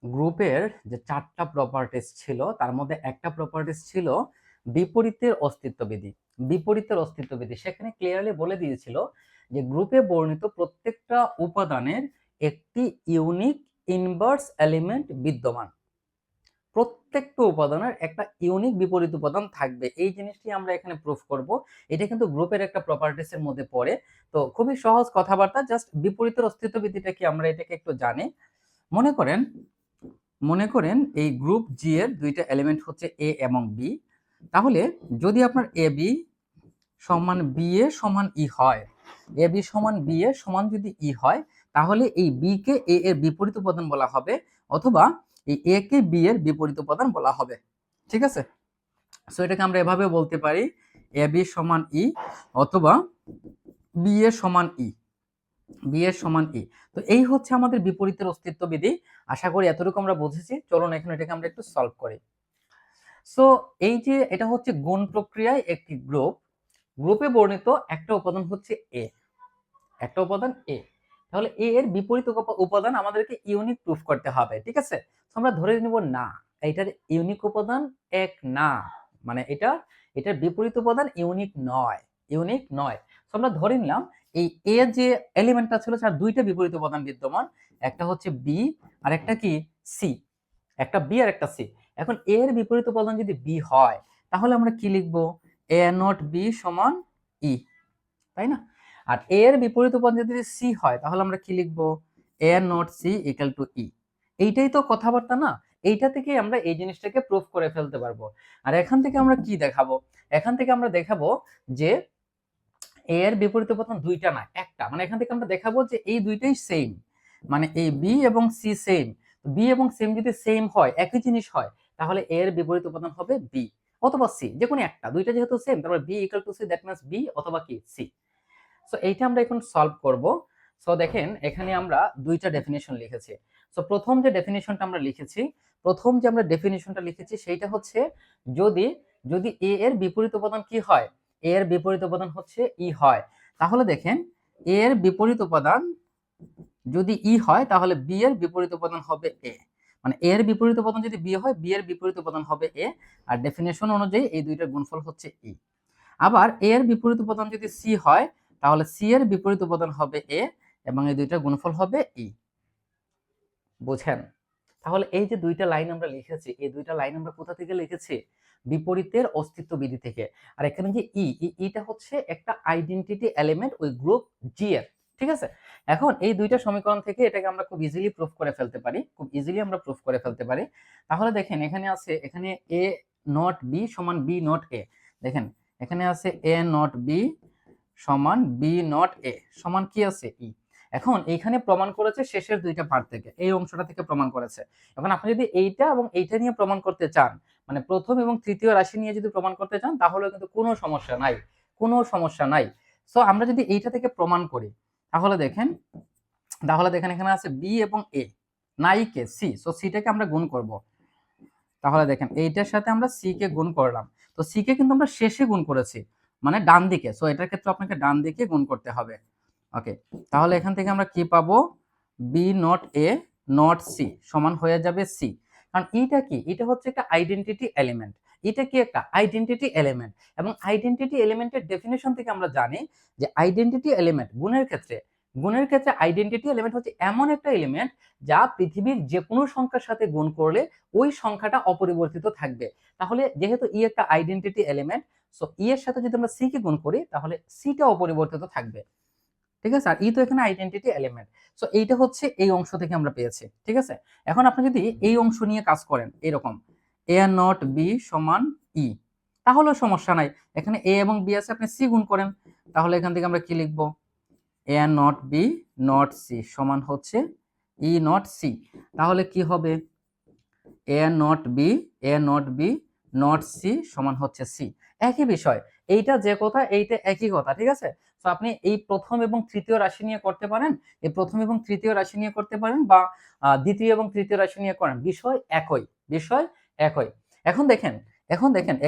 গ্রুপের যে 4টা প্রপার্টিস ছিল তার মধ্যে একটা প্রপার্টিস ছিল বিপরীতের অস্তিত্ববিধি। বিপরীতের অস্তিত্ববিধি সেখানে ক্লিয়ারলি বলে দিয়েছিল যে গ্রুপে বর্ণিত প্রত্যেকটা উপাদানের একটি ইউনিক ইনভার্স এলিমেন্ট বিদ্যমান। প্রত্যেকটা উপাদানের একটা ইউনিক বিপরীত উপাদান থাকবে, এই জিনিসটি আমরা এখানে প্রুফ করব। এটা কিন্তু গ্রুপের একটা প্রপার্টিস এর মধ্যে পড়ে। তো খুবই সহজ কথাবার্তা, জাস্ট বিপরীতের অস্তিত্ববিধিটা কি আমরা এটাকে একটু জানি। মনে করেন এই গ্রুপ জি এর দুইটা এলিমেন্ট হচ্ছে এ এবং বি। তাহলে যদি আপনার এ বি সমান বি এ সমান ই হয়, এ বি সমান বি এ সমান যদি ই হয়, তাহলে এই বি কে এ এর বিপরীত উপাদান বলা হবে, অথবা এই এ কে বি এর বিপরীত উপাদান বলা হবে। ঠিক আছে, সো এটাকে আমরা এভাবে বলতে পারি এ বি সমান ই অথবা বি এ সমান ই, বি এর সমান ই। তো এই হচ্ছে আমাদের বিপরীতের অস্তিত্ববিধি। আশা করি এতটুকু আমরা বুঝেছি। চলুন এখন এটাকে আমরা একটু সলভ করি। সো এই যে এটা হচ্ছে গুণ প্রক্রিয়ায় একটি গ্রুপে বর্ণিত একটা উপাদান হচ্ছে এ, একটা উপাদান এ। তাহলে এ এর বিপরীত উপাদান আমাদেরকে ইউনিক প্রুফ করতে হবে। ঠিক আছে, আমরা ধরে নিব না এটার ইউনিক উপাদান এক না, মানে এটার বিপরীত উপাদান ইউনিক নয়, ইউনিক নয়। আমরা ধরে নিলাম এই এ যে এলিমেন্টটা ছিল তার দুইটা বিপরীত উপাদান বিদ্যমান, একটা হচ্ছে বি আর একটা কি সি, একটা বি আর একটা সি। এখন এ এর বিপরীত উপাদান যদি বি হয়, তাহলে আমরা কি লিখবো, এ নট বি সমান ই, তাই না? আর এ এর বিপরীত উপাদান যদি সি হয়, তাহলে আমরা কি লিখবো, এ নট সি ইকুয়াল টু ই। এইটাই তো কথাবার্তা না? এইটা থেকে আমরা এই জিনিসটাকে প্রুফ করে ফেলতে পারবো। আর এখান থেকে আমরা কি দেখাবো, এখান থেকে আমরা দেখাবো যে এ এর বিপরীত উপাদান দুইটা না একটা, মানে এখান থেকে আমরা দেখাবো যে এই দুইটাই সেম, মানে এই বি এবং সি সেম। বি এবং সেম যদি সেম হয়, একই জিনিস হয়, তাহলে এ এর বিপরীত উপাদান হবে বি অথবা সি, যে কোনো একটা, দুইটা যেহেতু সেম, তারপরে B equal to C, that means B অথবা কি সি। সো এইটা আমরা এখন সলভ করব। সো দেখেন এখানে আমরা দুইটা ডেফিনিশন লিখেছি। সো প্রথম যে ডেফিনিশনটা আমরা লিখেছি, সেইটা হচ্ছে যদি যদি এ এর বিপরীত উপাদান কি হয়, এ এর বিপরীত উপাদান হচ্ছে ই হয়, তাহলে দেখেন এ এর বিপরীত উপাদান যদি ই হয়, তাহলে বি এর বিপরীত উপাদান হবে এ, মানে এ এর বিপরীত উপাদান যদি বি হয়, বি এর বিপরীত উপাদান হবে এ। আর ডেফিনিশন অনুযায়ী এই দুইটার গুণফল হচ্ছে ই। আবার এ এর বিপরীত উপাদান যদি সি হয়, তাহলে সি এর বিপরীত উপাদান হবে এ এবং এই দুইটার গুণফল হবে ই। বুঝেন? তাহলে এই যে দুইটা লাইন আমরা লিখেছি, এই দুইটা লাইন আমরা কোথা থেকে লিখেছি, বিপরীতের অস্তিত্ব বিধি থেকে। আর এখানে যে ইটা হচ্ছে একটা আইডেন্টিটি এলিমেন্ট ওই গ্রুপ জি এর। ঠিক আছে, এখন এই দুইটা সমীকরণ থেকে এটাকে আমরা খুব ইজিলি প্রুফ করে ফেলতে পারি, তাহলে দেখেন এখানে আছে, এখানে এ নট বি সমান বি নট এ। দেখেন এখানে আছে এ নট বি সমান বি নট এ সমান কি আছে ই। এখন এইখানে প্রমাণ করেছে শেষের দুইটা পার্ট থেকে, এই অংশটা থেকে প্রমাণ করেছে। এখন আপনি যদি এইটা এবং এইটা নিয়ে প্রমাণ করতে চান, মানে প্রথম এবং তৃতীয় রাশি নিয়ে যদি প্রমাণ করতে চান, তাহলে কিন্তু কোনো সমস্যা নাই, সো আমরা যদি এইটা থেকে প্রমাণ করি, তাহলে দেখেন এখানে আছে বি এবং এ, নাই কে সি, সো সিটাকে আমরা গুণ করব। তাহলে দেখেন এইটার সাথে আমরা সি কে গুণ করলাম, তো সি কে কিন্তু আমরা শেষে গুণ করেছি, মানে ডান দিকে, সো এটার ক্ষেত্রে আপনাকে ডান দিকে গুণ করতে হবে। ওকে, তাহলে এখান থেকে আমরা কি পাবো, B not A not C সমান হয়ে যাবে সি। কারণ এটা কি, এটা হচ্ছে একটা আইডেন্টিটি এলিমেন্ট, এটা কি একটা আইডেন্টিটি এলিমেন্ট, এবং আইডেন্টিটি এলিমেন্টের ডেফিনেশন থেকে আমরা জানি যে আইডেন্টিটি এলিমেন্ট গুণের ক্ষেত্রে আইডেন্টিটি এলিমেন্ট হচ্ছে এমন একটা এলিমেন্ট যা পৃথিবীর যে কোনো সংখ্যার সাথে গুণ করলে ওই সংখ্যাটা অপরিবর্তিত থাকবে। তাহলে যেহেতু ই একটা আইডেন্টিটি এলিমেন্ট, সো ই এর সাথে যদি আমরা সি কে গুণ করি, তাহলে সিটা অপরিবর্তিত থাকবে। ঠিক আছে, আর ই তো এখানে আইডেন্টিটি এলিমেন্ট। সো এইটা হচ্ছে এই অংশ থেকে আমরা পেয়েছি। ঠিক আছে, এখন আপনি যদি এই অংশ নিয়ে কাজ করেন এরকম এ নট বি সমান ই, তাহলে সমস্যা নাই, এখানে এ এবং বি আছে, আপনি সি গুণ করেন, তাহলে এখান থেকে আমরা কি লিখবো, এ নট বি নট সি সমান হচ্ছে ই নট সি। তাহলে কি হবে, এ নট বি নট সি সমান হচ্ছে সি। একই বিষয়, এইটা যে কথা এইটা একই কথা। ঠিক আছে, তো আপনি এই প্রথম এবং তৃতীয় রাশি নিয়ে করতে পারেন, বা দ্বিতীয় এবং তৃতীয় রাশি নিয়ে করেন, বিষয় একই। এখন দেখেন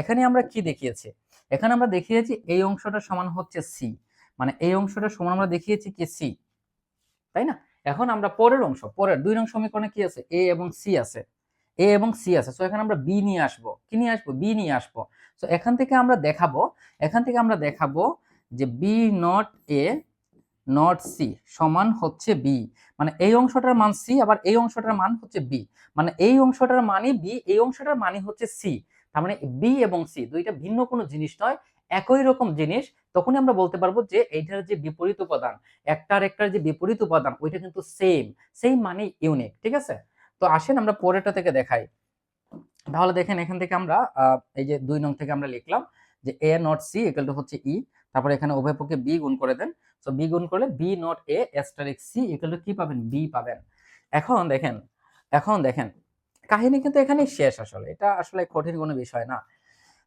এখানে আমরা কি দেখিয়েছি, এখানে আমরা দেখিয়েছি এই অংশটা সমান হচ্ছে সি, মানে এই অংশটা সমান আমরা দেখিয়েছি কি সি, তাই না? এখন আমরা পরের অংশ, পরের 2 নং সমীকরণে কি আছে, এ এবং সি আছে, এ এবং সি আছে। সো এখানে আমরা বি নিয়ে আসবো, কি নিয়ে আসবো, বি নিয়ে আসবো। সো এখান থেকে আমরা দেখাবো যে B not A not C সমান হচ্ছে বি, মানে এই অংশটার মান সি, আবার এই অংশটার মান হচ্ছে বি, মানে এই অংশটার মানই বি, এই অংশটার মানই হচ্ছে সি। তার মানে বি এবং সি দুইটা ভিন্ন কোনো জিনিস নয়, একই রকম জিনিস। তখনই আমরা বলতে পারবো যে এইটার যে বিপরীত উপাদান, একটার যে বিপরীত উপাদান, ওইটা কিন্তু সেম, সেম মানে ইউনিক। ঠিক আছে, তো আসেন আমরা পরেরটা থেকে দেখাই। তাহলে দেখেন এখান থেকে আমরা এই যে 2 নং থেকে আমরা লিখলাম যে এ নট সি ইকুয়াল টু হচ্ছে ই, তারপরে এখানে উভয় পক্ষে বি গুণ করে দেন। সো বি গুণ করলে B not A asterisk C equal to কি পাবেন, বি পাবেন। এখন দেখেন, কাহিনী কিন্তু এখানেই শেষ। আসলে এটা আসলে কঠিন কোনো বিষয় না।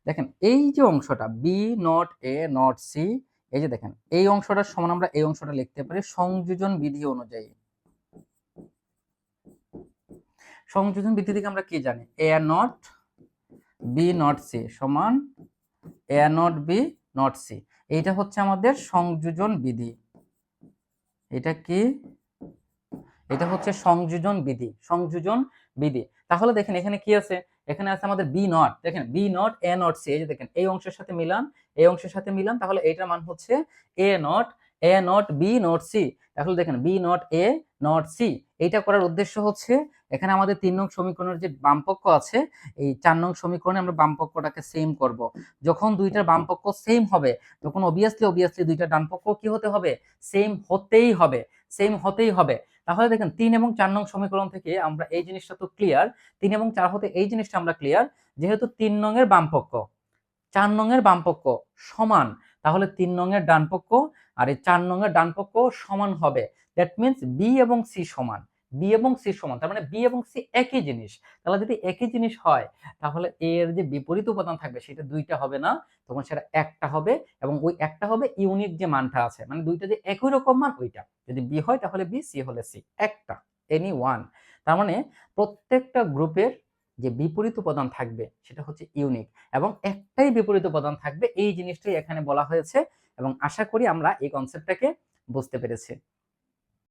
দেখেন এই যে অংশটা B not A not C, এই যে দেখেন এই অংশটার সমান আমরা এই অংশটা লিখতে পারি সংযোজন বিধি অনুযায়ী। সংযোজন বিধি থেকে আমরা কি জানি, এ নট বি নট সি সমান এ নট বি নট সি, এইটা হচ্ছে আমাদের সংযোজন বিধি। এটা কি, এটা হচ্ছে সংযোজন বিধি, সংযোজন বিধি। তাহলে দেখেন এখানে কি আছে, এখানে আছে আমাদের বি নট, দেখেন B not A not C, এই যে দেখেন এই অংশের সাথে মিলান, এই অংশের সাথে মিলান, তাহলে এইটার মান হচ্ছে A not B not C. তাহলে দেখেন B not A not C, এইটা করার উদ্দেশ্য হচ্ছে এখানে আমাদের 3 নং সমীকরণের যে বামপক্ষ আছে, এই 4 নং সমীকরণে আমরা বামপক্ষটাকে সেম করব। যখন দুইটার বামপক্ষ সেম হবে তখন অবভিয়াসলি দুইটা ডানপক্ষ কি হতে হবে, সেম হতেই হবে, সেম হতেই হবে। তাহলে দেখেন 3 এবং 4 নং সমীকরণ থেকে আমরা এই জিনিসটা তো ক্লিয়ার, 3 এবং 4 হতে এই জিনিসটা আমরা ক্লিয়ার, যেহেতু 3 নং এর বামপক্ষ 4 নং এর বামপক্ষ সমান, তাহলে 3 নং এর ডানপক্ষ আর এই 4 নং এর ডানপক্ষ সমান হবে। দ্যাট মিন্স বি এবং সি সমান, বি এবং সি সমান, তার মানে বি এবং সি একই জিনিস। তাহলে যদি একই জিনিস হয় তাহলে এর যে বিপরীত উপাদান থাকবে সেটা দুইটা হবে না, তখন সেটা একটা হবে, এবং ওই একটা হবে ইউনিক যে মানটা আছে, মানে দুইটা যে একই রকম মান ওইটা। যদি বি হয় তাহলে বি, সি হলে সি, একটা, এনি ওয়ান। তার মানে প্রত্যেকটা গ্রুপের যে বিপরীত উপাদান থাকবে সেটা হচ্ছে ইউনিক, এবং একটাই বিপরীত উপাদান থাকবে, এই জিনিসটাই এখানে বলা হয়েছে। এবং আশা করি আমরা এই কনসেপ্টটাকে বুঝতে পেরেছি।